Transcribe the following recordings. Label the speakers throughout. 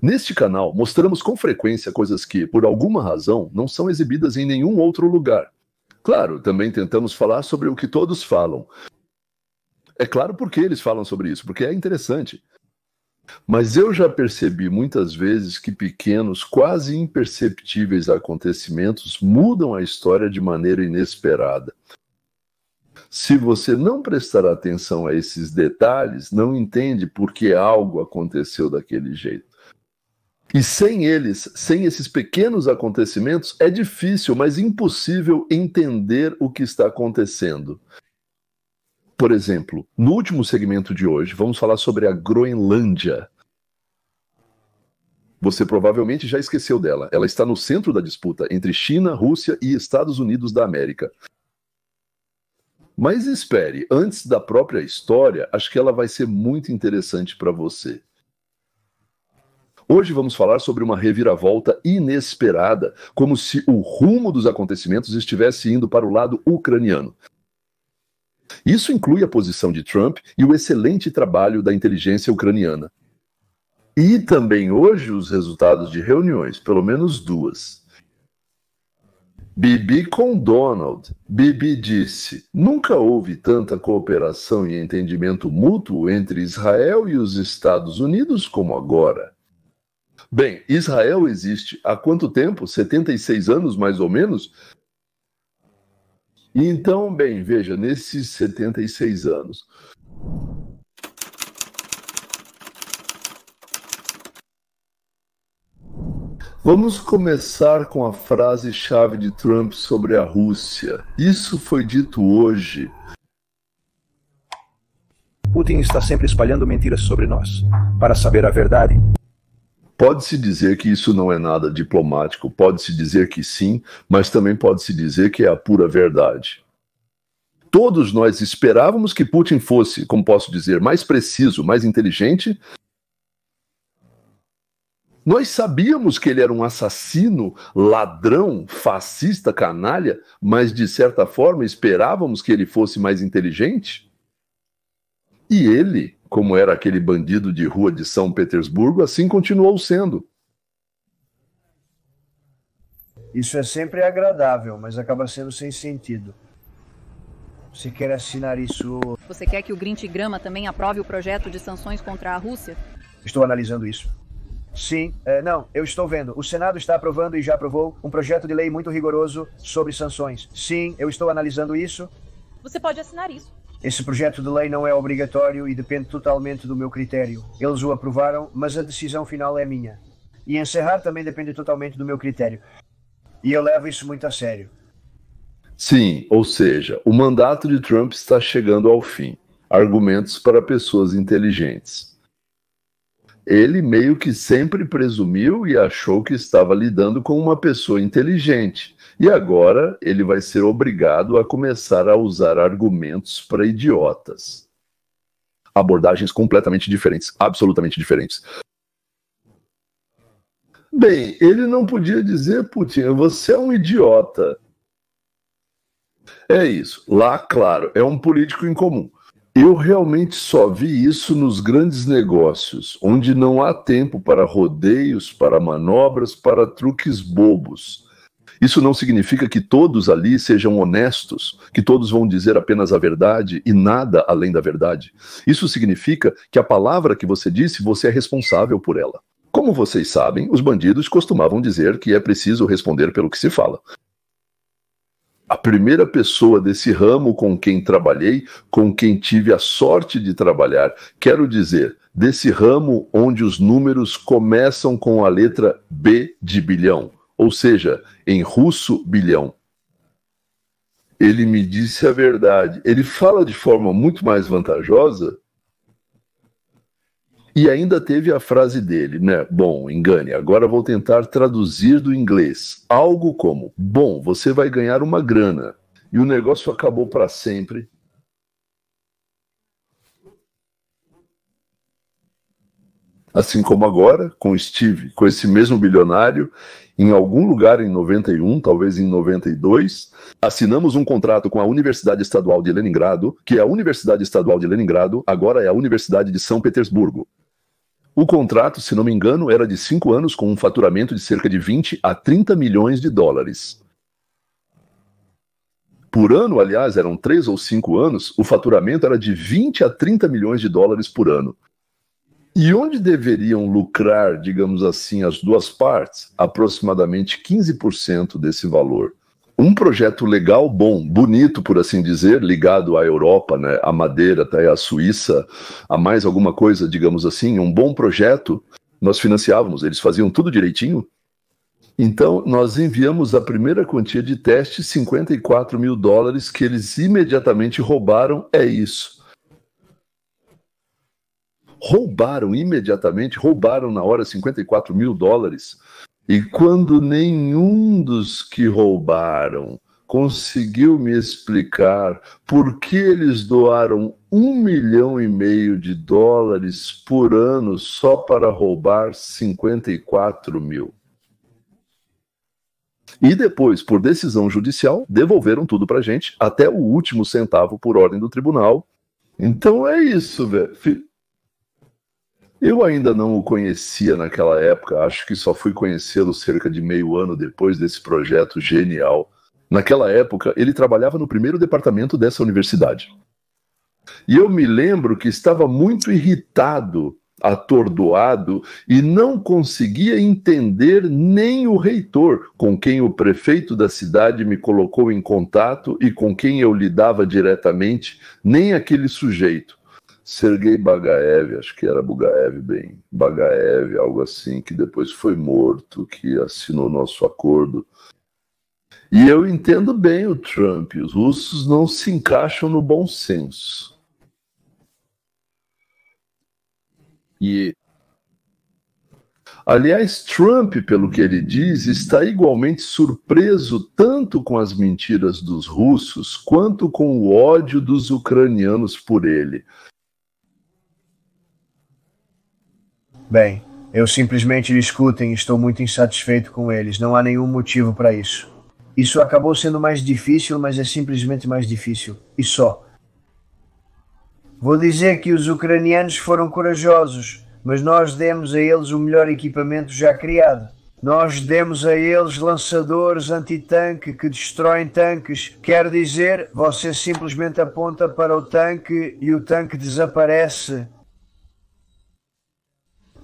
Speaker 1: Neste canal, mostramos com frequência coisas que, por alguma razão, não são exibidas em nenhum outro lugar. Claro, também tentamos falar sobre o que todos falam. É claro por que eles falam sobre isso, porque é interessante. Mas eu já percebi muitas vezes que pequenos, quase imperceptíveis acontecimentos mudam a história de maneira inesperada. Se você não prestar atenção a esses detalhes, não entende por que algo aconteceu daquele jeito. E sem eles, sem esses pequenos acontecimentos, é difícil, mas impossível entender o que está acontecendo. Por exemplo, no último segmento de hoje, vamos falar sobre a Groenlândia. Você provavelmente já esqueceu dela. Ela está no centro da disputa entre China, Rússia e Estados Unidos da América. Mas espere, antes da própria história, acho que ela vai ser muito interessante para você. Hoje vamos falar sobre uma reviravolta inesperada, como se o rumo dos acontecimentos estivesse indo para o lado ucraniano. Isso inclui a posição de Trump e o excelente trabalho da inteligência ucraniana. E também hoje os resultados de reuniões, pelo menos duas. Bibi com Donald. Bibi disse: nunca houve tanta cooperação e entendimento mútuo entre Israel e os Estados Unidos como agora. Bem, Israel existe há quanto tempo? 76 anos, mais ou menos? Então, bem, veja, nesses 76 anos. Vamos começar com a frase-chave de Trump sobre a Rússia. Isso foi dito hoje.
Speaker 2: Putin está sempre espalhando mentiras sobre nós. Para saber a verdade.
Speaker 1: Pode-se dizer que isso não é nada diplomático, pode-se dizer que sim, mas também pode-se dizer que é a pura verdade. Todos nós esperávamos que Putin fosse, como posso dizer, mais preciso, mais inteligente. Nós sabíamos que ele era um assassino, ladrão, fascista, canalha, mas de certa forma esperávamos que ele fosse mais inteligente. E ele, como era aquele bandido de rua de São Petersburgo, assim continuou sendo.
Speaker 3: Isso é sempre agradável, mas acaba sendo sem sentido. Você quer assinar isso?
Speaker 4: Você quer que o Grinch Grama também aprove o projeto de sanções contra a Rússia?
Speaker 3: Estou analisando isso. Sim, não, eu estou vendo. O Senado está aprovando e já aprovou um projeto de lei muito rigoroso sobre sanções. Sim, eu estou analisando isso.
Speaker 4: Você pode assinar isso.
Speaker 3: Esse projeto de lei não é obrigatório e depende totalmente do meu critério. Eles o aprovaram, mas a decisão final é minha. E encerrar também depende totalmente do meu critério. E eu levo isso muito a sério.
Speaker 1: Sim, ou seja, o mandato de Trump está chegando ao fim. Argumentos para pessoas inteligentes. Ele meio que sempre presumiu e achou que estava lidando com uma pessoa inteligente. E agora ele vai ser obrigado a começar a usar argumentos para idiotas. Abordagens completamente diferentes, absolutamente diferentes. Bem, ele não podia dizer, Putin, você é um idiota. É isso. Lá, claro, é um político incomum. Eu realmente só vi isso nos grandes negócios, onde não há tempo para rodeios, para manobras, para truques bobos. Isso não significa que todos ali sejam honestos, que todos vão dizer apenas a verdade e nada além da verdade. Isso significa que a palavra que você disse, você é responsável por ela. Como vocês sabem, os bandidos costumavam dizer que é preciso responder pelo que se fala. A primeira pessoa desse ramo com quem trabalhei, com quem tive a sorte de trabalhar, quero dizer, desse ramo onde os números começam com a letra B de bilhão, ou seja, em russo, bilhão. Ele me disse a verdade. Ele fala de forma muito mais vantajosa. E ainda teve a frase dele, né? Bom, engane, agora vou tentar traduzir do inglês. Algo como, bom, você vai ganhar uma grana. E o negócio acabou para sempre. Assim como agora, com Steve, com esse mesmo bilionário, em algum lugar em 91, talvez em 92, assinamos um contrato com a Universidade Estadual de Leningrado, que a Universidade Estadual de Leningrado agora é a Universidade de São Petersburgo. O contrato, se não me engano, era de 5 anos com um faturamento de cerca de 20 a 30 milhões de dólares. Por ano, aliás, eram 3 ou 5 anos, o faturamento era de 20 a 30 milhões de dólares por ano. E onde deveriam lucrar, digamos assim, as duas partes? Aproximadamente 15% desse valor. Um projeto legal, bom, bonito, por assim dizer, ligado à Europa, né, à Madeira, até à Suíça, a mais alguma coisa, digamos assim, um bom projeto, nós financiávamos, eles faziam tudo direitinho. Então, nós enviamos a primeira quantia de teste, 54 mil dólares, que eles imediatamente roubaram, é isso. Roubaram imediatamente, roubaram na hora 54 mil dólares. E quando nenhum dos que roubaram conseguiu me explicar por que eles doaram 1,5 milhão de dólares por ano só para roubar 54 mil. E depois, por decisão judicial, devolveram tudo pra gente, até o último centavo por ordem do tribunal. Então é isso, velho. Eu ainda não o conhecia naquela época, acho que só fui conhecê-lo cerca de meio ano depois desse projeto genial. Naquela época, ele trabalhava no primeiro departamento dessa universidade. E eu me lembro que estava muito irritado, atordoado, e não conseguia entender nem o reitor, com quem o prefeito da cidade me colocou em contato e com quem eu lidava diretamente, nem aquele sujeito. Sergei Bagaev, acho que era Bugaev, bem, Bagaev, algo assim, que depois foi morto, que assinou nosso acordo. E eu entendo bem o Trump, os russos não se encaixam no bom senso. Aliás, Trump, pelo que ele diz, está igualmente surpreso tanto com as mentiras dos russos quanto com o ódio dos ucranianos por ele.
Speaker 3: Bem, eu simplesmente discutem e estou muito insatisfeito com eles. Não há nenhum motivo para isso. Isso acabou sendo mais difícil, mas é simplesmente mais difícil. E só. Vou dizer que os ucranianos foram corajosos, mas nós demos a eles o melhor equipamento já criado. Nós demos a eles lançadores anti-tanque que destroem tanques. Quer dizer, você simplesmente aponta para o tanque e o tanque desaparece.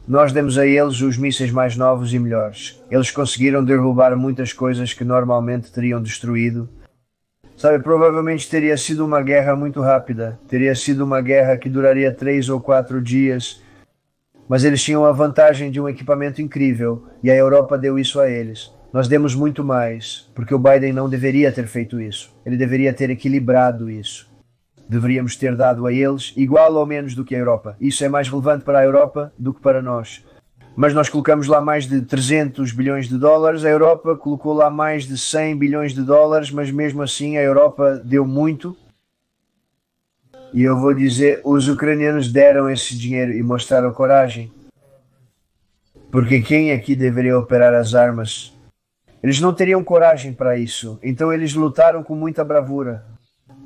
Speaker 3: Nós demos a eles os mísseis mais novos e melhores. Eles conseguiram derrubar muitas coisas que normalmente teriam destruído. Sabe, provavelmente teria sido uma guerra muito rápida. Teria sido uma guerra que duraria 3 ou 4 dias. Mas eles tinham a vantagem de um equipamento incrível. E a Europa deu isso a eles. Nós demos muito mais, porque o Biden não deveria ter feito isso. Ele deveria ter equilibrado isso. Deveríamos ter dado a eles igual ou menos do que a Europa. Isso é mais relevante para a Europa do que para nós. Mas nós colocamos lá mais de 300 bilhões de dólares, a Europa colocou lá mais de 100 bilhões de dólares, mas mesmo assim a Europa deu muito. E eu vou dizer, os ucranianos deram esse dinheiro e mostraram coragem. Porque quem aqui deveria operar as armas? Eles não teriam coragem para isso, então eles lutaram com muita bravura.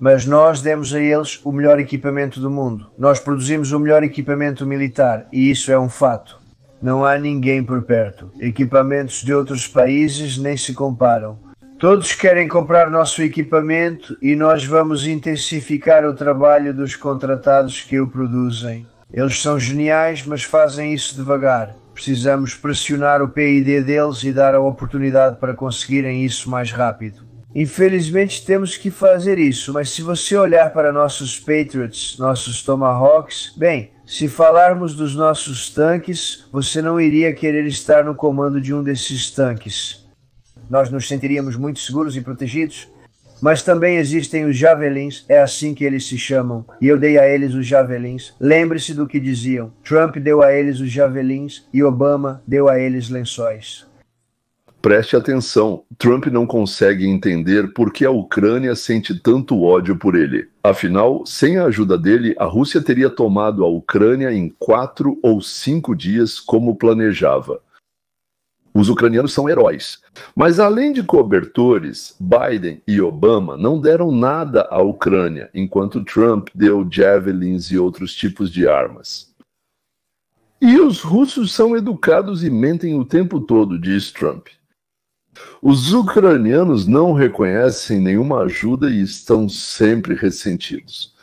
Speaker 3: Mas nós demos a eles o melhor equipamento do mundo. Nós produzimos o melhor equipamento militar, e isso é um fato. Não há ninguém por perto. Equipamentos de outros países nem se comparam. Todos querem comprar nosso equipamento e nós vamos intensificar o trabalho dos contratados que o produzem. Eles são geniais, mas fazem isso devagar. Precisamos pressionar o PID deles e dar a oportunidade para conseguirem isso mais rápido. Infelizmente temos que fazer isso, mas se você olhar para nossos Patriots, nossos Tomahawks, bem, se falarmos dos nossos tanques, você não iria querer estar no comando de um desses tanques. Nós nos sentiríamos muito seguros e protegidos, mas também existem os Javelins, é assim que eles se chamam, e eu dei a eles os Javelins. Lembre-se do que diziam, Trump deu a eles os Javelins e Obama deu a eles lençóis.
Speaker 1: Preste atenção, Trump não consegue entender por que a Ucrânia sente tanto ódio por ele. Afinal, sem a ajuda dele, a Rússia teria tomado a Ucrânia em 4 ou 5 dias como planejava. Os ucranianos são heróis. Mas além de cobertores, Biden e Obama não deram nada à Ucrânia, enquanto Trump deu javelins e outros tipos de armas. E os russos são educados e mentem o tempo todo, diz Trump. Os ucranianos não reconhecem nenhuma ajuda e estão sempre ressentidos.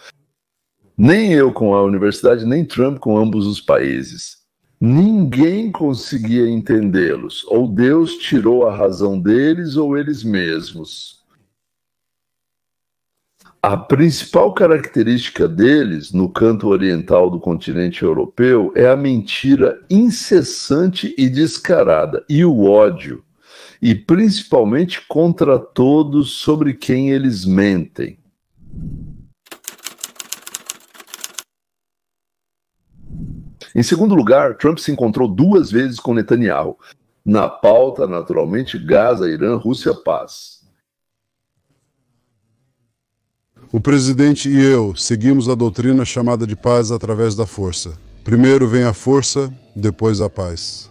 Speaker 1: Nem eu com a universidade, nem Trump com ambos os países. Ninguém conseguia entendê-los. Ou Deus tirou a razão deles, ou eles mesmos. A principal característica deles, no canto oriental do continente europeu, é a mentira incessante e descarada, e o ódio. E principalmente contra todos sobre quem eles mentem. Em segundo lugar, Trump se encontrou 2 vezes com Netanyahu. Na pauta, naturalmente, Gaza, Irã, Rússia, paz.
Speaker 5: O presidente e eu seguimos a doutrina chamada de paz através da força. Primeiro vem a força, depois a paz.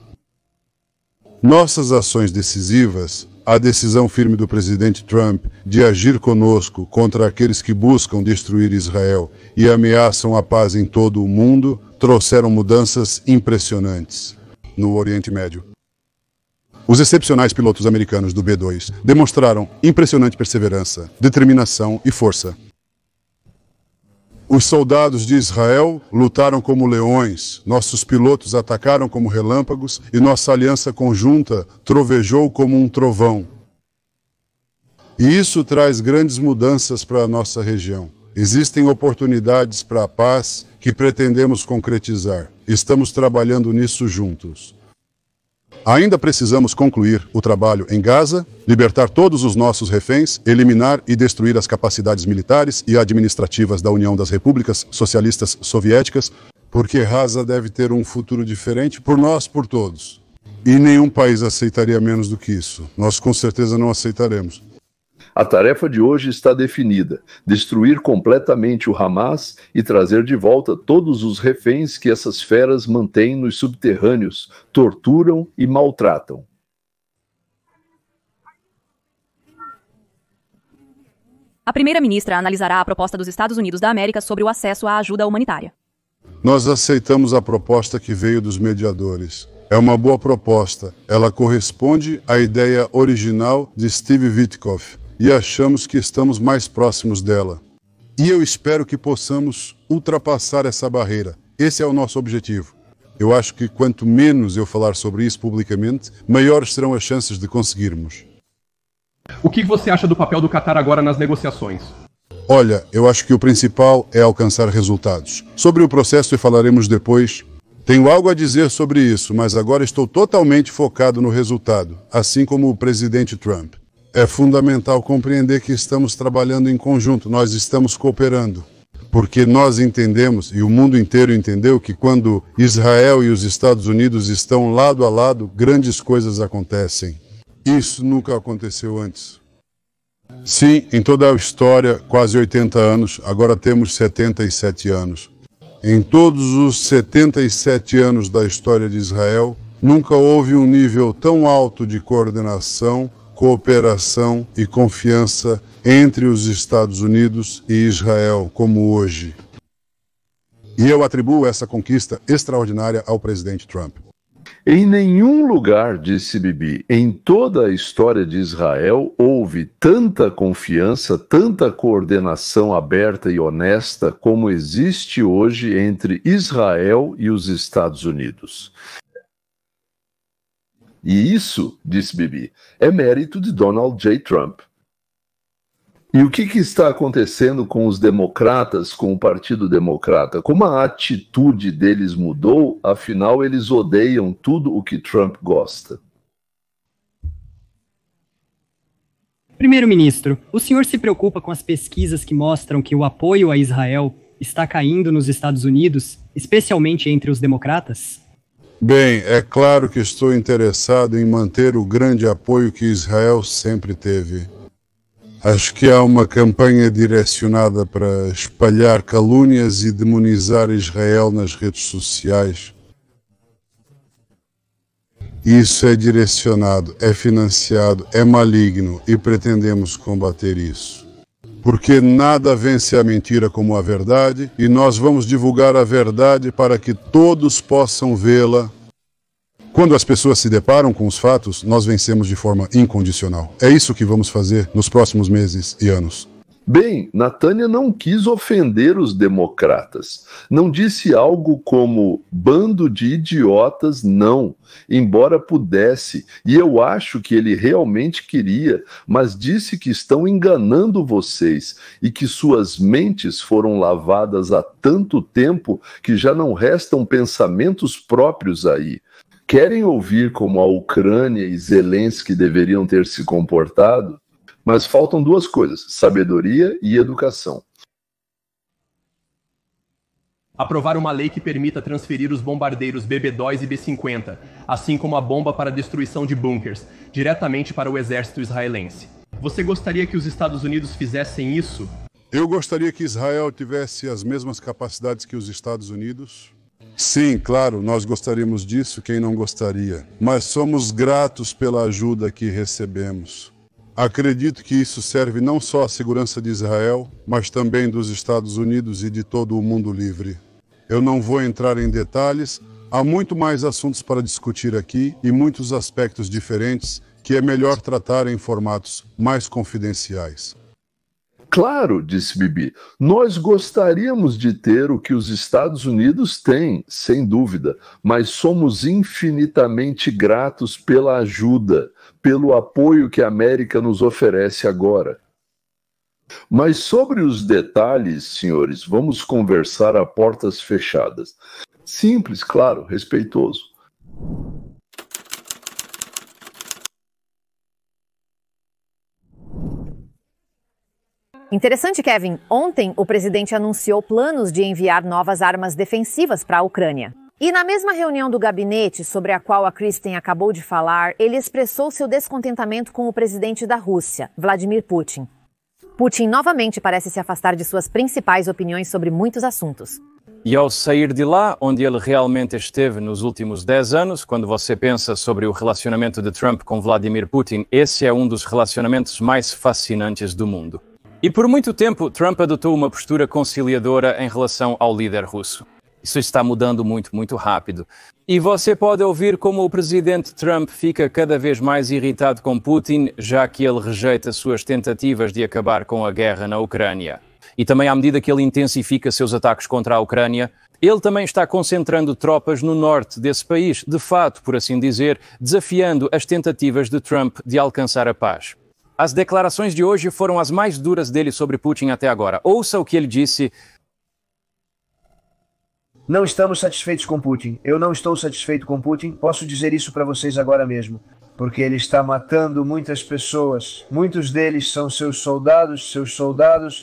Speaker 5: Nossas ações decisivas, a decisão firme do presidente Trump de agir conosco contra aqueles que buscam destruir Israel e ameaçam a paz em todo o mundo, trouxeram mudanças impressionantes no Oriente Médio. Os excepcionais pilotos americanos do B-2 demonstraram impressionante perseverança, determinação e força. Os soldados de Israel lutaram como leões, nossos pilotos atacaram como relâmpagos e nossa aliança conjunta trovejou como um trovão. E isso traz grandes mudanças para a nossa região. Existem oportunidades para a paz que pretendemos concretizar. Estamos trabalhando nisso juntos. Ainda precisamos concluir o trabalho em Gaza, libertar todos os nossos reféns, eliminar e destruir as capacidades militares e administrativas da União das Repúblicas Socialistas Soviéticas, porque Gaza deve ter um futuro diferente por nós, por todos. E nenhum país aceitaria menos do que isso. Nós com certeza não aceitaremos.
Speaker 1: A tarefa de hoje está definida: destruir completamente o Hamas e trazer de volta todos os reféns que essas feras mantêm nos subterrâneos, torturam e maltratam.
Speaker 4: A primeira-ministra analisará a proposta dos Estados Unidos da América sobre o acesso à ajuda humanitária.
Speaker 5: Nós aceitamos a proposta que veio dos mediadores. É uma boa proposta. Ela corresponde à ideia original de Steve Witkoff. E achamos que estamos mais próximos dela. E eu espero que possamos ultrapassar essa barreira. Esse é o nosso objetivo. Eu acho que quanto menos eu falar sobre isso publicamente, maiores serão as chances de conseguirmos.
Speaker 6: O que você acha do papel do Catar agora nas negociações?
Speaker 5: Olha, eu acho que o principal é alcançar resultados. Sobre o processo falaremos depois. Tenho algo a dizer sobre isso, mas agora estou totalmente focado no resultado, assim como o presidente Trump. É fundamental compreender que estamos trabalhando em conjunto, nós estamos cooperando. Porque nós entendemos, e o mundo inteiro entendeu, que quando Israel e os Estados Unidos estão lado a lado, grandes coisas acontecem. Isso nunca aconteceu antes. Sim, em toda a história, quase 80 anos, agora temos 77 anos. Em todos os 77 anos da história de Israel, nunca houve um nível tão alto de coordenação, cooperação e confiança entre os Estados Unidos e Israel como hoje. E eu atribuo essa conquista extraordinária ao presidente Trump.
Speaker 1: Em nenhum lugar, disse Bibi, em toda a história de Israel houve tanta confiança, tanta coordenação aberta e honesta como existe hoje entre Israel e os Estados Unidos. E isso, disse Bibi, é mérito de Donald J. Trump. E o que está acontecendo com os democratas, com o Partido Democrata? Como a atitude deles mudou, afinal eles odeiam tudo o que Trump gosta.
Speaker 7: Primeiro-ministro, o senhor se preocupa com as pesquisas que mostram que o apoio a Israel está caindo nos Estados Unidos, especialmente entre os democratas?
Speaker 5: Bem, é claro que estou interessado em manter o grande apoio que Israel sempre teve. Acho que há uma campanha direcionada para espalhar calúnias e demonizar Israel nas redes sociais. Isso é direcionado, é financiado, é maligno e pretendemos combater isso. Porque nada vence a mentira como a verdade, e nós vamos divulgar a verdade para que todos possam vê-la. Quando as pessoas se deparam com os fatos, nós vencemos de forma incondicional. É isso que vamos fazer nos próximos meses e anos.
Speaker 1: Bem, Natânia não quis ofender os democratas. Não disse algo como bando de idiotas, não, embora pudesse. E eu acho que ele realmente queria, mas disse que estão enganando vocês e que suas mentes foram lavadas há tanto tempo que já não restam pensamentos próprios aí. Querem ouvir como a Ucrânia e Zelensky deveriam ter se comportado? Mas faltam duas coisas, sabedoria e educação.
Speaker 6: Aprovar uma lei que permita transferir os bombardeiros BB-2 e B-50, assim como a bomba para destruição de bunkers, diretamente para o exército israelense. Você gostaria que os Estados Unidos fizessem isso?
Speaker 5: Eu gostaria que Israel tivesse as mesmas capacidades que os Estados Unidos. Sim, claro, nós gostaríamos disso, quem não gostaria. Mas somos gratos pela ajuda que recebemos. Acredito que isso serve não só à segurança de Israel, mas também dos Estados Unidos e de todo o mundo livre. Eu não vou entrar em detalhes, há muito mais assuntos para discutir aqui e muitos aspectos diferentes que é melhor tratar em formatos mais confidenciais.
Speaker 1: Claro, disse Bibi, nós gostaríamos de ter o que os Estados Unidos têm, sem dúvida, mas somos infinitamente gratos pela ajuda, pelo apoio que a América nos oferece agora. Mas sobre os detalhes, senhores, vamos conversar a portas fechadas. Simples, claro, respeitoso.
Speaker 8: Interessante, Kevin. Ontem, o presidente anunciou planos de enviar novas armas defensivas para a Ucrânia. E na mesma reunião do gabinete, sobre a qual a Kristen acabou de falar, ele expressou seu descontentamento com o presidente da Rússia, Vladimir Putin. Putin novamente parece se afastar de suas principais opiniões sobre muitos assuntos.
Speaker 9: E ao sair de lá, onde ele realmente esteve nos últimos 10 anos, quando você pensa sobre o relacionamento de Trump com Vladimir Putin, esse é um dos relacionamentos mais fascinantes do mundo. E por muito tempo, Trump adotou uma postura conciliadora em relação ao líder russo. Isso está mudando muito rápido. E você pode ouvir como o presidente Trump fica cada vez mais irritado com Putin, já que ele rejeita suas tentativas de acabar com a guerra na Ucrânia. E também à medida que ele intensifica seus ataques contra a Ucrânia, ele também está concentrando tropas no norte desse país, de fato, por assim dizer, desafiando as tentativas de Trump de alcançar a paz. As declarações de hoje foram as mais duras dele sobre Putin até agora. Ouça o que ele disse.
Speaker 3: Não estamos satisfeitos com Putin. Eu não estou satisfeito com Putin. Posso dizer isso para vocês agora mesmo. Porque ele está matando muitas pessoas. Muitos deles são seus soldados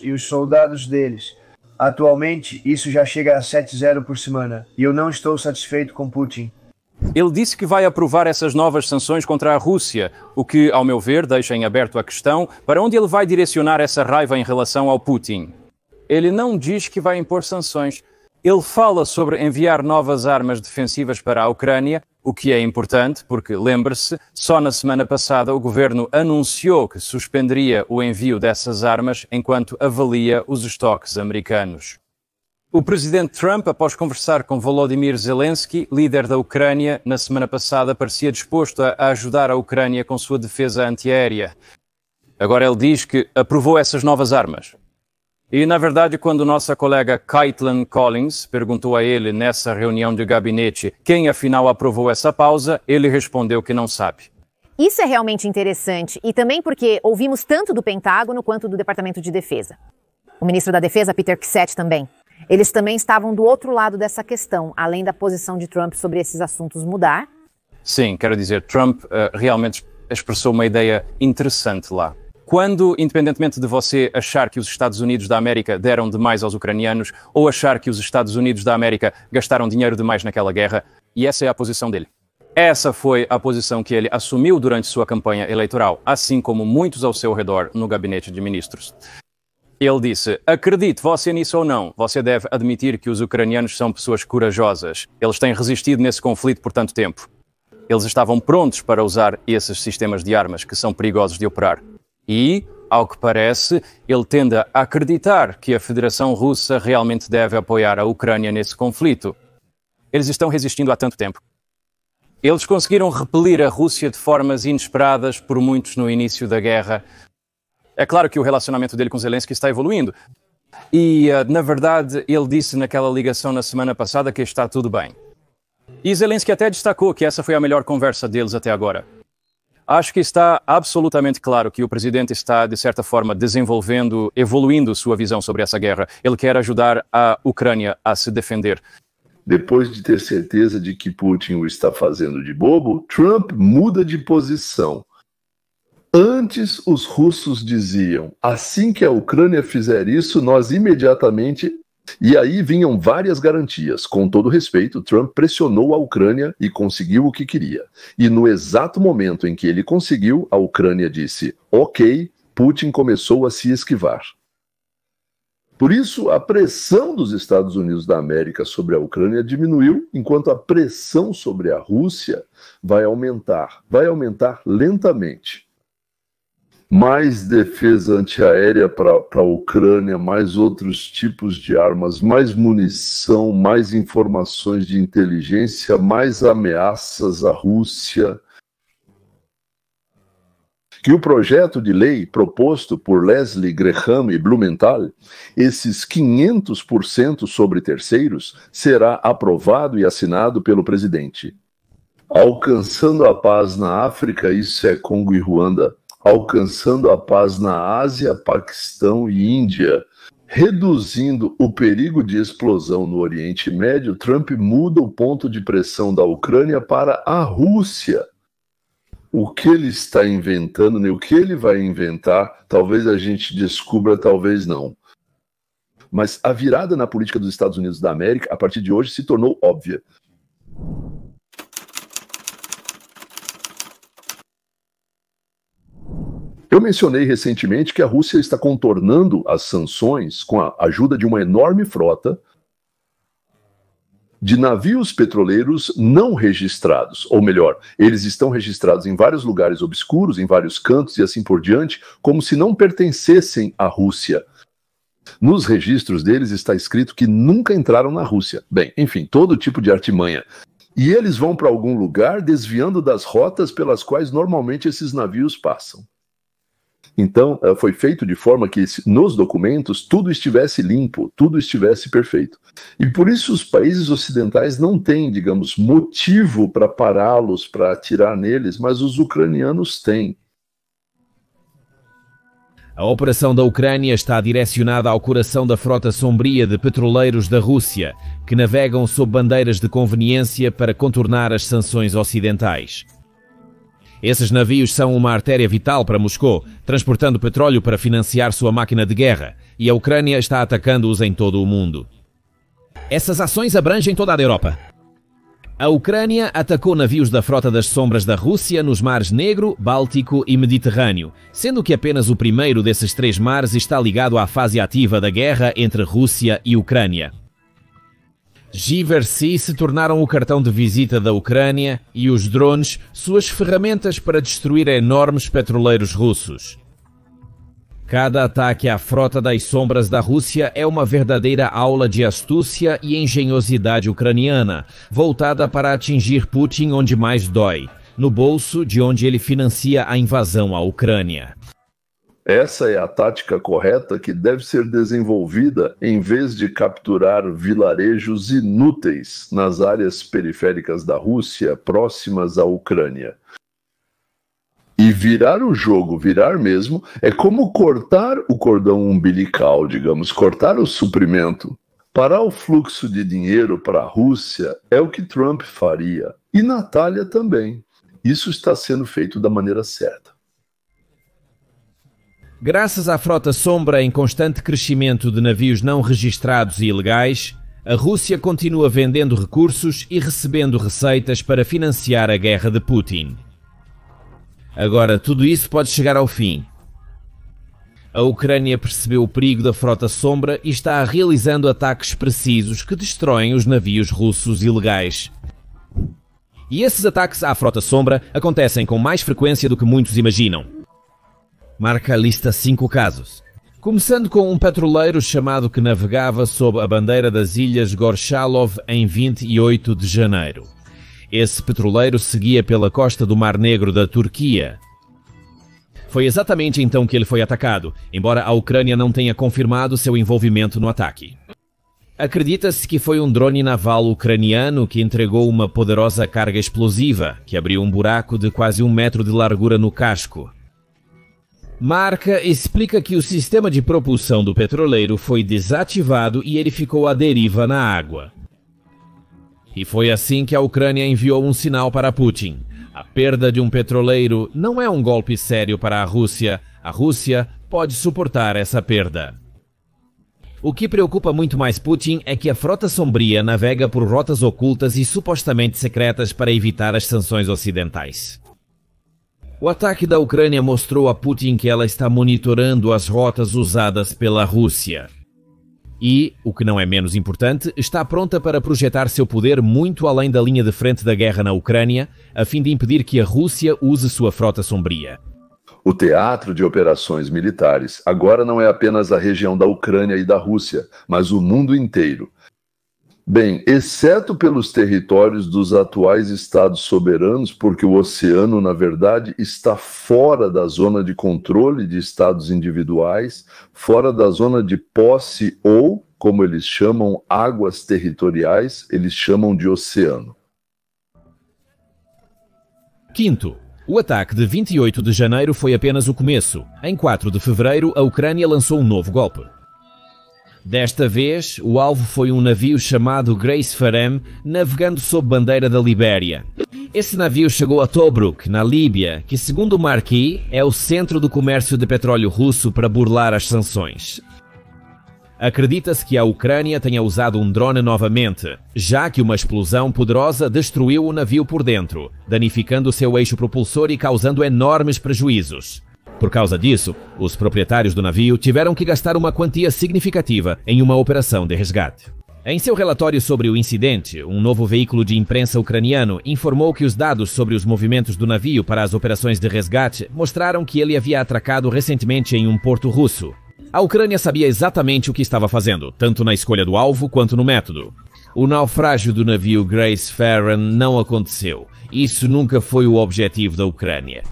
Speaker 3: e os soldados deles. Atualmente, isso já chega a 7-0 por semana. E eu não estou satisfeito com Putin.
Speaker 9: Ele disse que vai aprovar essas novas sanções contra a Rússia, o que, ao meu ver, deixa em aberto a questão para onde ele vai direcionar essa raiva em relação ao Putin. Ele não diz que vai impor sanções. Ele fala sobre enviar novas armas defensivas para a Ucrânia, o que é importante porque, lembre-se, só na semana passada o governo anunciou que suspenderia o envio dessas armas enquanto avalia os estoques americanos. O presidente Trump, após conversar com Volodymyr Zelensky, líder da Ucrânia, na semana passada parecia disposto a ajudar a Ucrânia com sua defesa antiaérea. Agora ele diz que aprovou essas novas armas. E, na verdade, quando nossa colega Caitlin Collins perguntou a ele nessa reunião de gabinete quem afinal aprovou essa pausa, ele respondeu que não sabe.
Speaker 8: Isso é realmente interessante e também porque ouvimos tanto do Pentágono quanto do Departamento de Defesa. O ministro da Defesa, Peter Ksett, também. Eles também estavam do outro lado dessa questão, além da posição de Trump sobre esses assuntos mudar.
Speaker 9: Sim, quero dizer, Trump realmente expressou uma ideia interessante lá. Quando, independentemente de você achar que os Estados Unidos da América deram demais aos ucranianos ou achar que os Estados Unidos da América gastaram dinheiro demais naquela guerra, e essa é a posição dele. Essa foi a posição que ele assumiu durante sua campanha eleitoral, assim como muitos ao seu redor no gabinete de ministros. Ele disse, acredite você nisso ou não, você deve admitir que os ucranianos são pessoas corajosas. Eles têm resistido nesse conflito por tanto tempo. Eles estavam prontos para usar esses sistemas de armas que são perigosos de operar. E, Ao que parece, ele tende a acreditar que a Federação Russa realmente deve apoiar a Ucrânia nesse conflito. Eles estão resistindo há tanto tempo. Eles conseguiram repelir a Rússia de formas inesperadas por muitos no início da guerra. É claro que o relacionamento dele com Zelensky está evoluindo. E, na verdade, ele disse naquela ligação na semana passada que está tudo bem. E Zelensky até destacou que essa foi a melhor conversa deles até agora. Acho que está absolutamente claro que o presidente está, de certa forma, evoluindo sua visão sobre essa guerra. Ele quer ajudar a Ucrânia a se defender.
Speaker 1: Depois de ter certeza de que Putin o está fazendo de bobo, Trump muda de posição. Antes, os russos diziam, assim que a Ucrânia fizer isso, nós imediatamente... E aí vinham várias garantias. Com todo respeito, Trump pressionou a Ucrânia e conseguiu o que queria. E no exato momento em que ele conseguiu, a Ucrânia disse, ok, Putin começou a se esquivar. Por isso, a pressão dos Estados Unidos da América sobre a Ucrânia diminuiu, enquanto a pressão sobre a Rússia vai aumentar lentamente. Mais defesa antiaérea para a Ucrânia, mais outros tipos de armas, mais munição, mais informações de inteligência, mais ameaças à Rússia. Que o projeto de lei proposto por Leslie Graham e Blumenthal, esses 500% sobre terceiros, será aprovado e assinado pelo presidente. Alcançando a paz na África, isso é Congo e Ruanda. Alcançando a paz na Ásia, Paquistão e Índia, reduzindo o perigo de explosão no Oriente Médio, Trump muda o ponto de pressão da Ucrânia para a Rússia. O que ele está inventando, né? O que ele vai inventar, talvez a gente descubra, talvez não. Mas a virada na política dos Estados Unidos da América, a partir de hoje, se tornou óbvia. Eu mencionei recentemente que a Rússia está contornando as sanções com a ajuda de uma enorme frota de navios petroleiros não registrados. Ou melhor, eles estão registrados em vários lugares obscuros, em vários cantos e assim por diante, como se não pertencessem à Rússia. Nos registros deles está escrito que nunca entraram na Rússia. Bem, enfim, todo tipo de artimanha. E eles vão para algum lugar desviando das rotas pelas quais normalmente esses navios passam. Então, foi feito de forma que nos documentos tudo estivesse limpo, tudo estivesse perfeito. E por isso os países ocidentais não têm, digamos, motivo para pará-los, para atirar neles, mas os ucranianos têm.
Speaker 10: A operação da Ucrânia está direcionada ao coração da frota sombria de petroleiros da Rússia, que navegam sob bandeiras de conveniência para contornar as sanções ocidentais. Esses navios são uma artéria vital para Moscou, transportando petróleo para financiar sua máquina de guerra, e a Ucrânia está atacando-os em todo o mundo. Essas ações abrangem toda a Europa. A Ucrânia atacou navios da Frota das Sombras da Rússia nos mares Negro, Báltico e Mediterrâneo, sendo que apenas o primeiro desses três mares está ligado à fase ativa da guerra entre Rússia e Ucrânia. Giversea se tornaram o cartão de visita da Ucrânia e os drones suas ferramentas para destruir enormes petroleiros russos. Cada ataque à Frota das Sombras da Rússia é uma verdadeira aula de astúcia e engenhosidade ucraniana, voltada para atingir Putin onde mais dói, no bolso de onde ele financia a invasão à Ucrânia.
Speaker 1: Essa é a tática correta que deve ser desenvolvida em vez de capturar vilarejos inúteis nas áreas periféricas da Rússia próximas à Ucrânia. E virar o jogo, virar mesmo, é como cortar o cordão umbilical, digamos, cortar o suprimento. Parar o fluxo de dinheiro para a Rússia é o que Trump faria. E Natália também. Isso está sendo feito da maneira certa.
Speaker 10: Graças à frota sombra em constante crescimento de navios não registrados e ilegais, a Rússia continua vendendo recursos e recebendo receitas para financiar a guerra de Putin. Agora, tudo isso pode chegar ao fim. A Ucrânia percebeu o perigo da frota sombra e está realizando ataques precisos que destroem os navios russos ilegais. E esses ataques à frota sombra acontecem com mais frequência do que muitos imaginam. Marca lista 5 casos. Começando com um petroleiro chamado que navegava sob a bandeira das Ilhas Gorchalov em 28 de janeiro. Esse petroleiro seguia pela costa do Mar Negro da Turquia. Foi exatamente então que ele foi atacado, embora a Ucrânia não tenha confirmado seu envolvimento no ataque. Acredita-se que foi um drone naval ucraniano que entregou uma poderosa carga explosiva, que abriu um buraco de quase 1 metro de largura no casco. Marca explica que o sistema de propulsão do petroleiro foi desativado e ele ficou à deriva na água. E foi assim que a Ucrânia enviou um sinal para Putin. A perda de um petroleiro não é um golpe sério para a Rússia. A Rússia pode suportar essa perda. O que preocupa muito mais Putin é que a Frota Sombria navega por rotas ocultas e supostamente secretas para evitar as sanções ocidentais. O ataque da Ucrânia mostrou a Putin que ela está monitorando as rotas usadas pela Rússia. E, o que não é menos importante, está pronta para projetar seu poder muito além da linha de frente da guerra na Ucrânia, a fim de impedir que a Rússia use sua Frota Sombria.
Speaker 1: O teatro de operações militares agora não é apenas a região da Ucrânia e da Rússia, mas o mundo inteiro. Bem, exceto pelos territórios dos atuais estados soberanos, porque o oceano, na verdade, está fora da zona de controle de estados individuais, fora da zona de posse ou, como eles chamam, águas territoriais, eles chamam de oceano.
Speaker 10: Quinto, o ataque de 28 de janeiro foi apenas o começo. Em 4 de fevereiro, a Ucrânia lançou um novo golpe. Desta vez, o alvo foi um navio chamado Grace Farem, navegando sob bandeira da Libéria. Esse navio chegou a Tobruk, na Líbia, que, segundo o Marquis, é o centro do comércio de petróleo russo para burlar as sanções. Acredita-se que a Ucrânia tenha usado um drone novamente, já que uma explosão poderosa destruiu o navio por dentro, danificando seu eixo propulsor e causando enormes prejuízos. Por causa disso, os proprietários do navio tiveram que gastar uma quantia significativa em uma operação de resgate. Em seu relatório sobre o incidente, um novo veículo de imprensa ucraniano informou que os dados sobre os movimentos do navio para as operações de resgate mostraram que ele havia atracado recentemente em um porto russo. A Ucrânia sabia exatamente o que estava fazendo, tanto na escolha do alvo quanto no método. O naufrágio do navio Grace Farem não aconteceu. Isso nunca foi o objetivo da Ucrânia.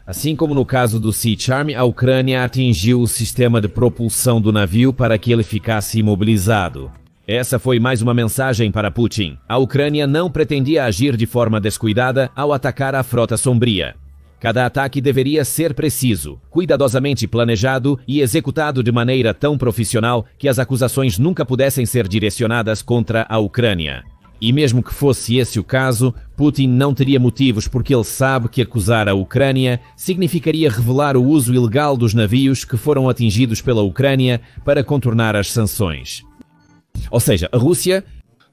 Speaker 10: Assim como no caso do Sea Charm, a Ucrânia atingiu o sistema de propulsão do navio para que ele ficasse imobilizado. Essa foi mais uma mensagem para Putin. A Ucrânia não pretendia agir de forma descuidada ao atacar a Frota Sombria. Cada ataque deveria ser preciso, cuidadosamente planejado e executado de maneira tão profissional que as acusações nunca pudessem ser direcionadas contra a Ucrânia. E mesmo que fosse esse o caso, Putin não teria motivos porque ele sabe que acusar a Ucrânia significaria revelar o uso ilegal dos navios que foram atingidos pela Ucrânia para contornar as sanções. Ou seja, a Rússia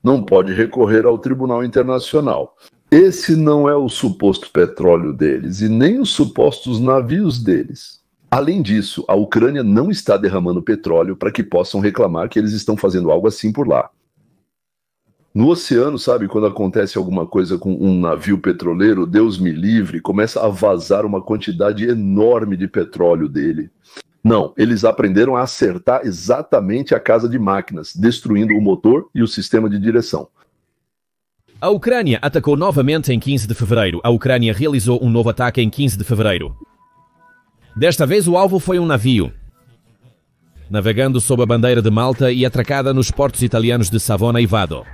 Speaker 1: não pode recorrer ao Tribunal Internacional. Esse não é o suposto petróleo deles e nem os supostos navios deles. Além disso, a Ucrânia não está derramando petróleo para que possam reclamar que eles estão fazendo algo assim por lá. No oceano, sabe, quando acontece alguma coisa com um navio petroleiro, Deus me livre, começa a vazar uma quantidade enorme de petróleo dele. Não, eles aprenderam a acertar exatamente a casa de máquinas, destruindo o motor e o sistema de direção.
Speaker 10: A Ucrânia atacou novamente em 15 de fevereiro. A Ucrânia realizou um novo ataque em 15 de fevereiro. Desta vez o alvo foi um navio, navegando sob a bandeira de Malta e atracada nos portos italianos de Savona e Vado.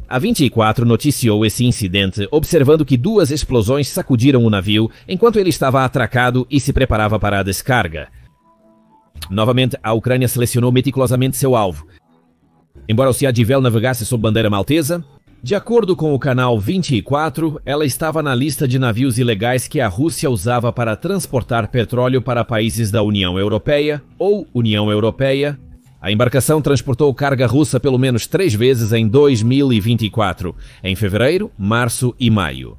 Speaker 10: A 24 noticiou esse incidente, observando que 2 explosões sacudiram o navio enquanto ele estava atracado e se preparava para a descarga. Novamente, a Ucrânia selecionou meticulosamente seu alvo. Embora o Seadivel navegasse sob bandeira maltesa, de acordo com o canal 24, ela estava na lista de navios ilegais que a Rússia usava para transportar petróleo para países da União Europeia ou União Europeia. A embarcação transportou carga russa pelo menos 3 vezes em 2024, em fevereiro, março e maio.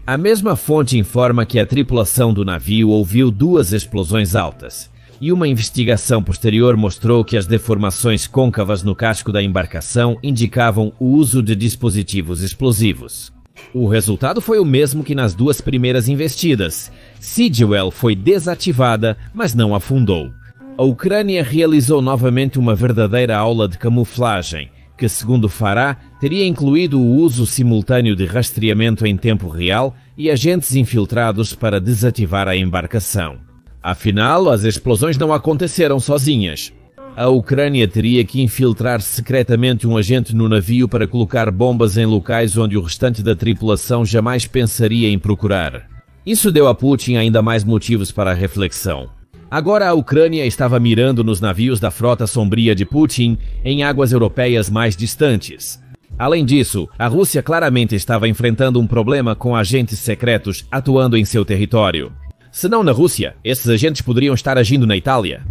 Speaker 10: A mesma fonte informa que a tripulação do navio ouviu 2 explosões altas, e uma investigação posterior mostrou que as deformações côncavas no casco da embarcação indicavam o uso de dispositivos explosivos. O resultado foi o mesmo que nas duas primeiras investidas. Sidwell foi desativada, mas não afundou. A Ucrânia realizou novamente uma verdadeira aula de camuflagem, que, segundo Farah, teria incluído o uso simultâneo de rastreamento em tempo real e agentes infiltrados para desativar a embarcação. Afinal, as explosões não aconteceram sozinhas. A Ucrânia teria que infiltrar secretamente um agente no navio para colocar bombas em locais onde o restante da tripulação jamais pensaria em procurar. Isso deu a Putin ainda mais motivos para a reflexão. Agora a Ucrânia estava mirando nos navios da frota sombria de Putin em águas europeias mais distantes. Além disso, a Rússia claramente estava enfrentando um problema com agentes secretos atuando em seu território. Se não na Rússia, esses agentes poderiam estar agindo na Itália.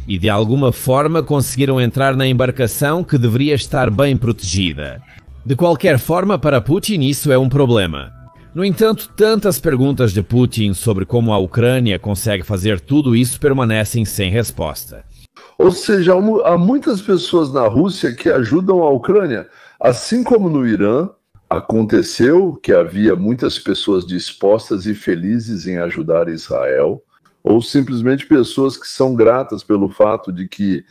Speaker 10: E de alguma forma conseguiram entrar na embarcação que deveria estar bem protegida. De qualquer forma, para Putin isso é um problema. No entanto, tantas perguntas de Putin sobre como a Ucrânia consegue fazer tudo isso permanecem sem resposta.
Speaker 1: Ou seja, há muitas pessoas na Rússia que ajudam a Ucrânia. Assim como no Irã, aconteceu que havia muitas pessoas dispostas e felizes em ajudar Israel, ou simplesmente pessoas que são gratas pelo fato de que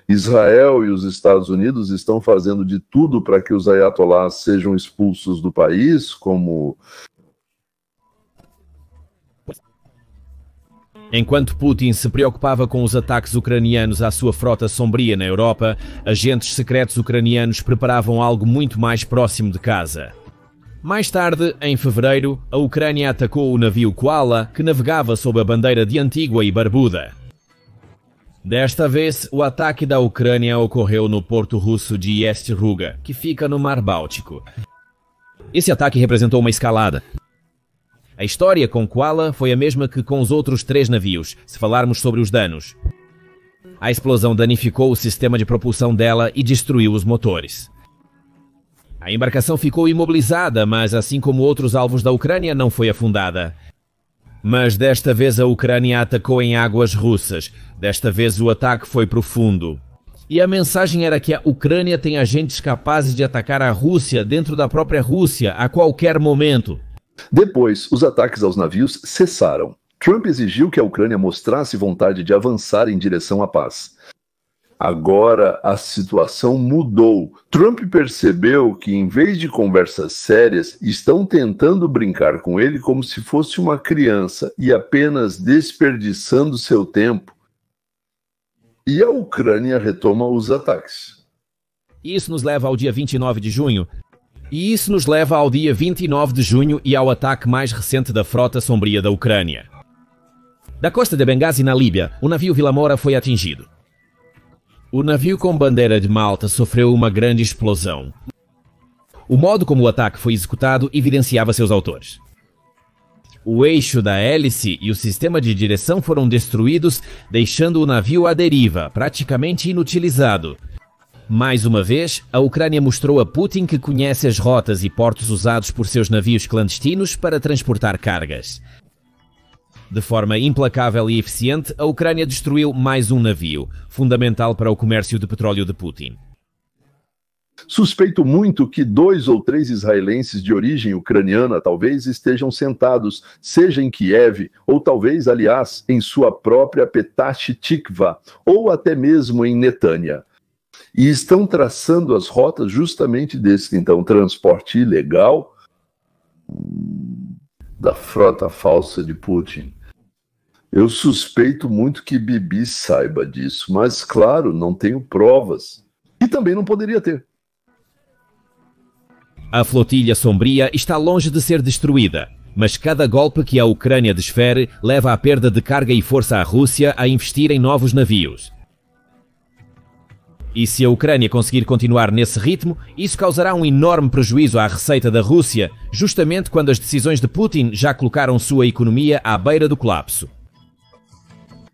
Speaker 1: Israel e os Estados Unidos estão fazendo de tudo para que os ayatollahs sejam expulsos do país, como...
Speaker 10: Enquanto Putin se preocupava com os ataques ucranianos à sua frota sombria na Europa, agentes secretos ucranianos preparavam algo muito mais próximo de casa. Mais tarde, em fevereiro, a Ucrânia atacou o navio Koala, que navegava sob a bandeira de Antígua e Barbuda. Desta vez, o ataque da Ucrânia ocorreu no porto russo de Est-Ruga, que fica no Mar Báltico. Esse ataque representou uma escalada. A história com Koala foi a mesma que com os outros 3 navios, se falarmos sobre os danos. A explosão danificou o sistema de propulsão dela e destruiu os motores. A embarcação ficou imobilizada, mas assim como outros alvos da Ucrânia, não foi afundada. Mas desta vez a Ucrânia atacou em águas russas. Desta vez o ataque foi profundo. E a mensagem era que a Ucrânia tem agentes capazes de atacar a Rússia dentro da própria Rússia a qualquer momento.
Speaker 1: Depois, os ataques aos navios cessaram. Trump exigiu que a Ucrânia mostrasse vontade de avançar em direção à paz. Agora a situação mudou. Trump percebeu que, em vez de conversas sérias, estão tentando brincar com ele como se fosse uma criança e apenas desperdiçando seu tempo. E a Ucrânia retoma os ataques.
Speaker 10: Isso nos leva ao dia 29 de junho. E isso nos leva ao dia 29 de junho e ao ataque mais recente da frota sombria da Ucrânia. Da costa de Benghazi, na Líbia, o navio Vila Moura foi atingido. O navio com bandeira de Malta sofreu uma grande explosão. O modo como o ataque foi executado evidenciava seus autores. O eixo da hélice e o sistema de direção foram destruídos, deixando o navio à deriva, praticamente inutilizado. Mais uma vez, a Ucrânia mostrou a Putin que conhece as rotas e portos usados por seus navios clandestinos para transportar cargas. De forma implacável e eficiente, a Ucrânia destruiu mais um navio, fundamental para o comércio de petróleo de Putin.
Speaker 1: Suspeito muito que 2 ou 3 israelenses de origem ucraniana talvez estejam sentados, seja em Kiev, ou talvez, aliás, em sua própria Petah Tikva, ou até mesmo em Netânia. E estão traçando as rotas justamente desse, então, transporte ilegal da frota falsa de Putin. Eu suspeito muito que Bibi saiba disso, mas, claro, não tenho provas. E também não poderia ter.
Speaker 10: A flotilha sombria está longe de ser destruída, mas cada golpe que a Ucrânia desfere leva à perda de carga e força à Rússia a investir em novos navios. E se a Ucrânia conseguir continuar nesse ritmo, isso causará um enorme prejuízo à receita da Rússia, justamente quando as decisões de Putin já colocaram sua economia à beira do colapso.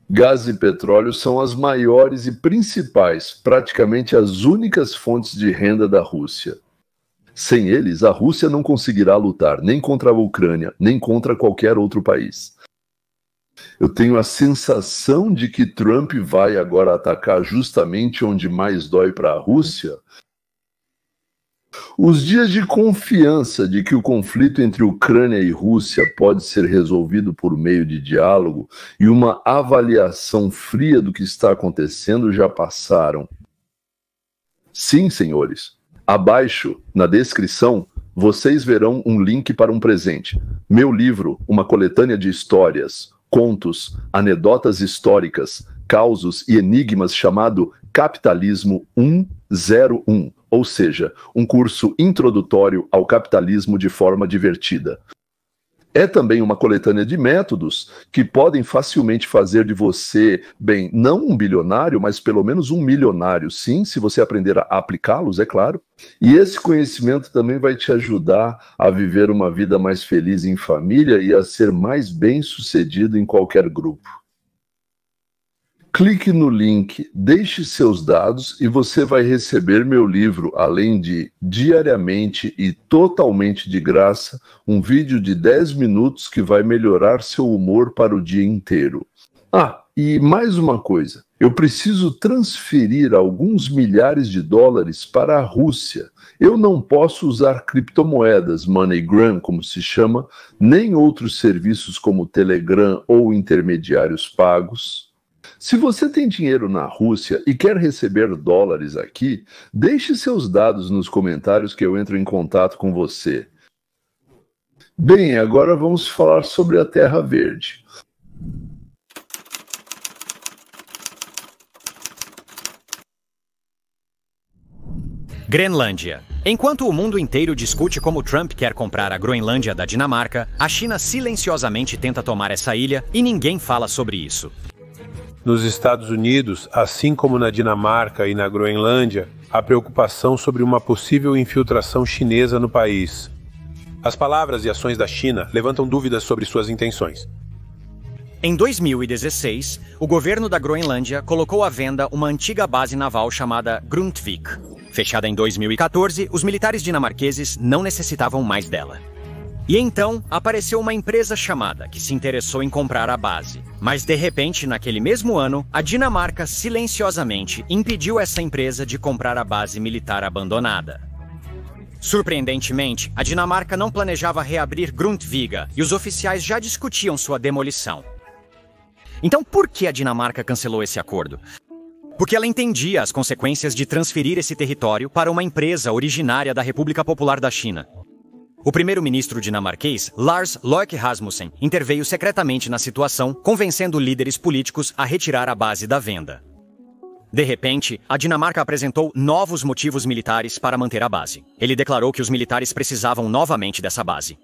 Speaker 1: Gás e petróleo são as maiores e principais, praticamente as únicas fontes de renda da Rússia. Sem eles, a Rússia não conseguirá lutar nem contra a Ucrânia, nem contra qualquer outro país. Eu tenho a sensação de que Trump vai agora atacar justamente onde mais dói para a Rússia. Os dias de confiança de que o conflito entre Ucrânia e Rússia pode ser resolvido por meio de diálogo e uma avaliação fria do que está acontecendo já passaram. Sim, senhores. Abaixo, na descrição, vocês verão um link para um presente. Meu livro, uma coletânea de histórias, contos, anedotas históricas, causos e enigmas chamado Capitalismo 101, ou seja, um curso introdutório ao capitalismo de forma divertida. É também uma coletânea de métodos que podem facilmente fazer de você, bem, não um bilionário, mas pelo menos um milionário, sim, se você aprender a aplicá-los, é claro. E esse conhecimento também vai te ajudar a viver uma vida mais feliz em família e a ser mais bem-sucedido em qualquer grupo. Clique no link, deixe seus dados e você vai receber meu livro, além de, diariamente e totalmente de graça, um vídeo de 10 minutos que vai melhorar seu humor para o dia inteiro. Ah, e mais uma coisa, eu preciso transferir alguns milhares de dólares para a Rússia. Eu não posso usar criptomoedas, MoneyGram, como se chama, nem outros serviços como Telegram ou intermediários pagos. Se você tem dinheiro na Rússia e quer receber dólares aqui, deixe seus dados nos comentários que eu entro em contato com você. Bem, agora vamos falar sobre a Terra Verde.
Speaker 11: Groenlândia. Enquanto o mundo inteiro discute como Trump quer comprar a Groenlândia da Dinamarca, a China silenciosamente tenta tomar essa ilha e ninguém fala sobre isso.
Speaker 12: Nos Estados Unidos, assim como na Dinamarca e na Groenlândia, há preocupação sobre uma possível infiltração chinesa no país. As palavras e ações da China levantam dúvidas sobre suas intenções.
Speaker 11: Em 2016, o governo da Groenlândia colocou à venda uma antiga base naval chamada Grundtvig. Fechada em 2014, os militares dinamarqueses não necessitavam mais dela. E então, apareceu uma empresa chamada que se interessou em comprar a base. Mas, de repente, naquele mesmo ano, a Dinamarca silenciosamente impediu essa empresa de comprar a base militar abandonada. Surpreendentemente, a Dinamarca não planejava reabrir Grundtviga e os oficiais já discutiam sua demolição. Então, por que a Dinamarca cancelou esse acordo? Porque ela entendia as consequências de transferir esse território para uma empresa originária da República Popular da China. O primeiro-ministro dinamarquês, Lars Løkke Rasmussen, interveio secretamente na situação, convencendo líderes políticos a retirar a base da venda. De repente, a Dinamarca apresentou novos motivos militares para manter a base. Ele declarou que os militares precisavam novamente dessa base.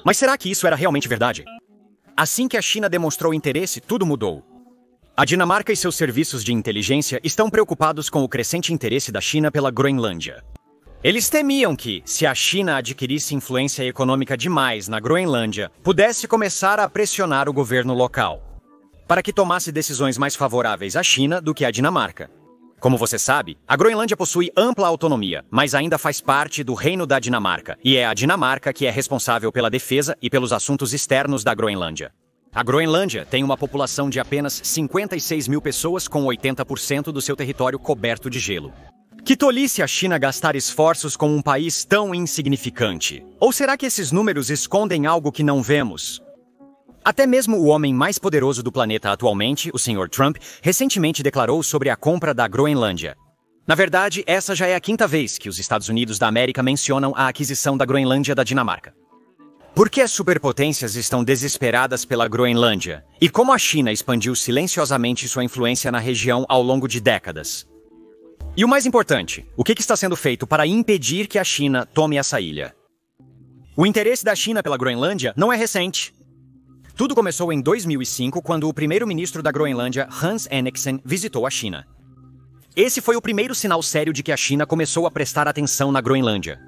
Speaker 11: Mas será que isso era realmente verdade? Assim que a China demonstrou interesse, tudo mudou. A Dinamarca e seus serviços de inteligência estão preocupados com o crescente interesse da China pela Groenlândia. Eles temiam que, se a China adquirisse influência econômica demais na Groenlândia, pudesse começar a pressionar o governo local, para que tomasse decisões mais favoráveis à China do que à Dinamarca. Como você sabe, a Groenlândia possui ampla autonomia, mas ainda faz parte do Reino da Dinamarca, e é a Dinamarca que é responsável pela defesa e pelos assuntos externos da Groenlândia. A Groenlândia tem uma população de apenas 56 mil pessoas, com 80% do seu território coberto de gelo. Que tolice a China gastar esforços com um país tão insignificante. Ou será que esses números escondem algo que não vemos? Até mesmo o homem mais poderoso do planeta atualmente, o Sr. Trump, recentemente declarou sobre a compra da Groenlândia. Na verdade, essa já é a 5ª vez que os Estados Unidos da América mencionam a aquisição da Groenlândia da Dinamarca. Por que as superpotências estão desesperadas pela Groenlândia? E como a China expandiu silenciosamente sua influência na região ao longo de décadas? E o mais importante, o que está sendo feito para impedir que a China tome essa ilha? O interesse da China pela Groenlândia não é recente. Tudo começou em 2005, quando o primeiro-ministro da Groenlândia, Hans Enoksen, visitou a China. Esse foi o primeiro sinal sério de que a China começou a prestar atenção na Groenlândia.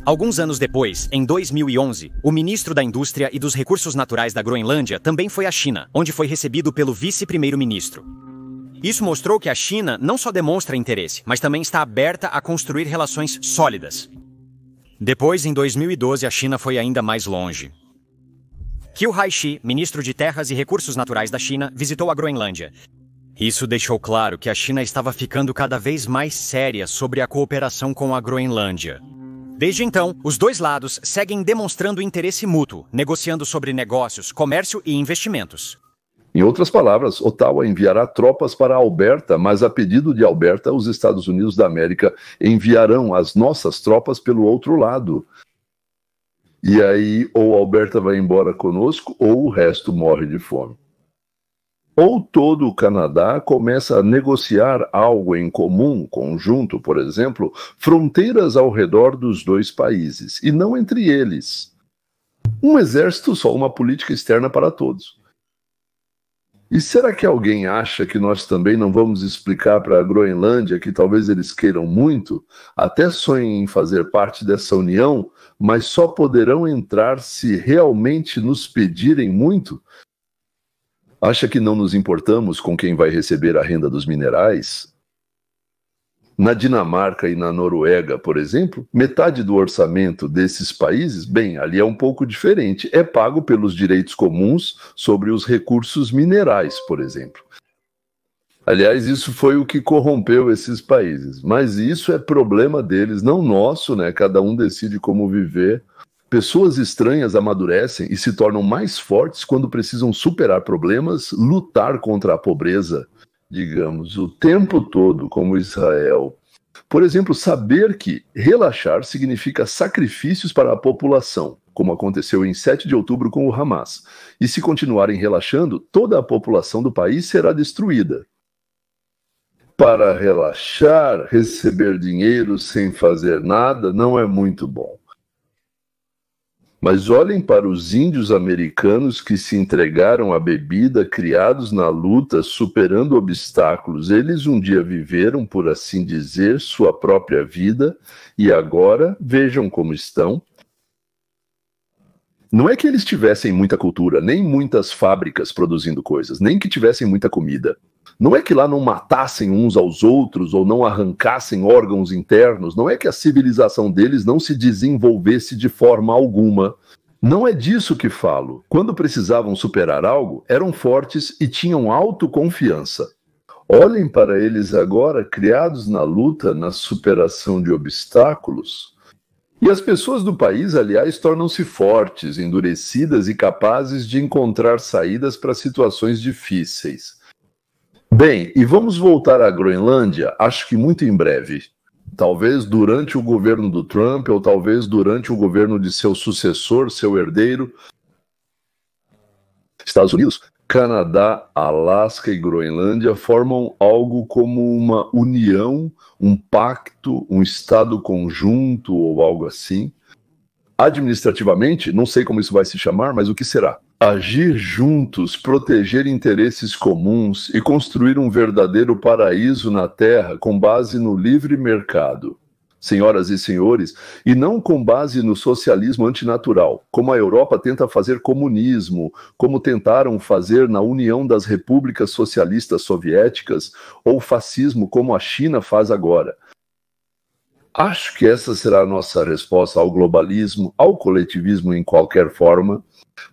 Speaker 11: Alguns anos depois, em 2011, o ministro da Indústria e dos Recursos Naturais da Groenlândia também foi à China, onde foi recebido pelo vice-primeiro-ministro. Isso mostrou que a China não só demonstra interesse, mas também está aberta a construir relações sólidas. Depois, em 2012, a China foi ainda mais longe. Qiu Haixi, ministro de Terras e Recursos Naturais da China, visitou a Groenlândia. Isso deixou claro que a China estava ficando cada vez mais séria sobre a cooperação com a Groenlândia. Desde então, os dois lados seguem demonstrando interesse mútuo, negociando sobre negócios, comércio e investimentos.
Speaker 1: Em outras palavras, Ottawa enviará tropas para Alberta, mas a pedido de Alberta, os Estados Unidos da América enviarão as nossas tropas pelo outro lado. E aí, ou Alberta vai embora conosco, ou o resto morre de fome. Ou todo o Canadá começa a negociar algo em comum, conjunto, por exemplo, fronteiras ao redor dos dois países, e não entre eles. Um exército só, uma política externa para todos. E será que alguém acha que nós também não vamos explicar para a Groenlândia que talvez eles queiram muito, até sonhem em fazer parte dessa união, mas só poderão entrar se realmente nos pedirem muito? Acha que não nos importamos com quem vai receber a renda dos minerais? Na Dinamarca e na Noruega, por exemplo, metade do orçamento desses países, bem, ali é um pouco diferente, é pago pelos direitos comuns sobre os recursos minerais, por exemplo. Aliás, isso foi o que corrompeu esses países, mas isso é problema deles, não nosso, né? Cada um decide como viver. Pessoas estranhas amadurecem e se tornam mais fortes quando precisam superar problemas, lutar contra a pobreza, digamos, o tempo todo, como Israel. Por exemplo, saber que relaxar significa sacrifícios para a população, como aconteceu em 7 de outubro com o Hamas. E se continuarem relaxando, toda a população do país será destruída. Para relaxar, receber dinheiro sem fazer nada não é muito bom. Mas olhem para os índios americanos que se entregaram à bebida, criados na luta, superando obstáculos. Eles um dia viveram, por assim dizer, sua própria vida, e agora vejam como estão. Não é que eles tivessem muita cultura, nem muitas fábricas produzindo coisas, nem que tivessem muita comida. Não é que lá não matassem uns aos outros ou não arrancassem órgãos internos. Não é que a civilização deles não se desenvolvesse de forma alguma. Não é disso que falo. Quando precisavam superar algo, eram fortes e tinham autoconfiança. Olhem para eles agora, criados na luta, na superação de obstáculos. E as pessoas do país, aliás, tornam-se fortes, endurecidas e capazes de encontrar saídas para situações difíceis. Bem, e vamos voltar à Groenlândia, acho que muito em breve. Talvez durante o governo do Trump, ou talvez durante o governo de seu sucessor, seu herdeiro. Estados Unidos, Canadá, Alasca e Groenlândia formam algo como uma união, um pacto, um estado conjunto ou algo assim. Administrativamente, não sei como isso vai se chamar, mas o que será? Agir juntos, proteger interesses comuns e construir um verdadeiro paraíso na Terra com base no livre mercado. Senhoras e senhores, e não com base no socialismo antinatural, como a Europa tenta fazer comunismo, como tentaram fazer na União das Repúblicas Socialistas Soviéticas, ou fascismo como a China faz agora. Acho que essa será a nossa resposta ao globalismo, ao coletivismo em qualquer forma,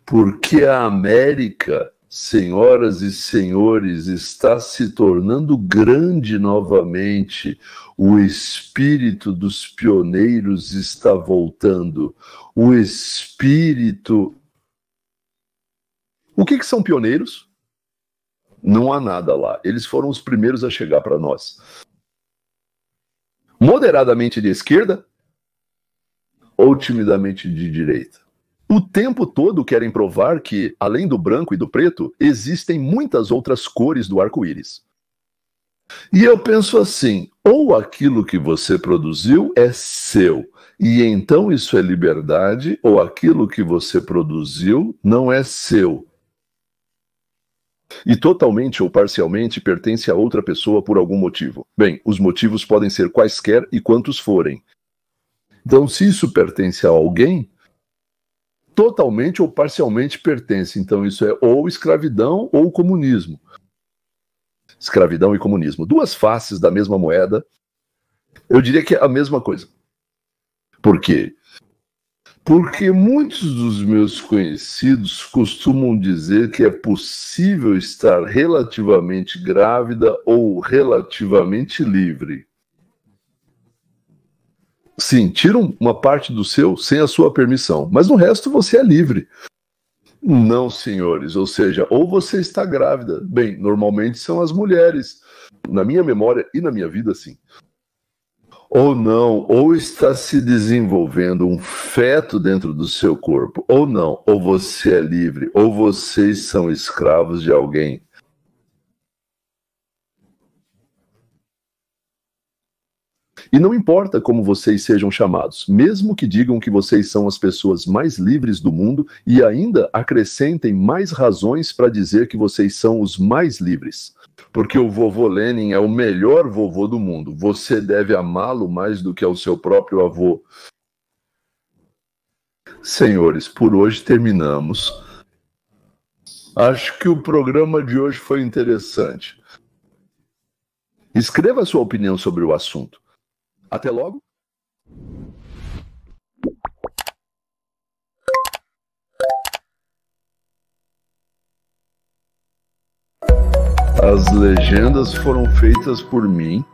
Speaker 1: porque a América, senhoras e senhores, está se tornando grande novamente. O espírito dos pioneiros está voltando. O espírito... O que são pioneiros? Não há nada lá. Eles foram os primeiros a chegar para nós. Moderadamente de esquerda ou timidamente de direita? O tempo todo querem provar que, além do branco e do preto, existem muitas outras cores do arco-íris. E eu penso assim, ou aquilo que você produziu é seu, e então isso é liberdade, ou aquilo que você produziu não é seu. E totalmente ou parcialmente pertence a outra pessoa por algum motivo. Bem, os motivos podem ser quaisquer e quantos forem. Então, se isso pertence a alguém, totalmente ou parcialmente pertence. Então, isso é ou escravidão ou comunismo. Escravidão e comunismo. Duas faces da mesma moeda. Eu diria que é a mesma coisa. Por quê? Porque muitos dos meus conhecidos costumam dizer que é possível estar relativamente grávida ou relativamente livre. Sim, tiram uma parte do seu sem a sua permissão, mas no resto você é livre. Não, senhores, ou seja, ou você está grávida. Bem, normalmente são as mulheres. Na minha memória e na minha vida, sim. Ou não, ou está se desenvolvendo um feto dentro do seu corpo, ou não, ou você é livre, ou vocês são escravos de alguém. E não importa como vocês sejam chamados, mesmo que digam que vocês são as pessoas mais livres do mundo e ainda acrescentem mais razões para dizer que vocês são os mais livres. Porque o vovô Lenin é o melhor vovô do mundo. Você deve amá-lo mais do que ao seu próprio avô. Senhores, por hoje terminamos. Acho que o programa de hoje foi interessante. Escreva a sua opinião sobre o assunto. Até logo. As legendas foram feitas por mim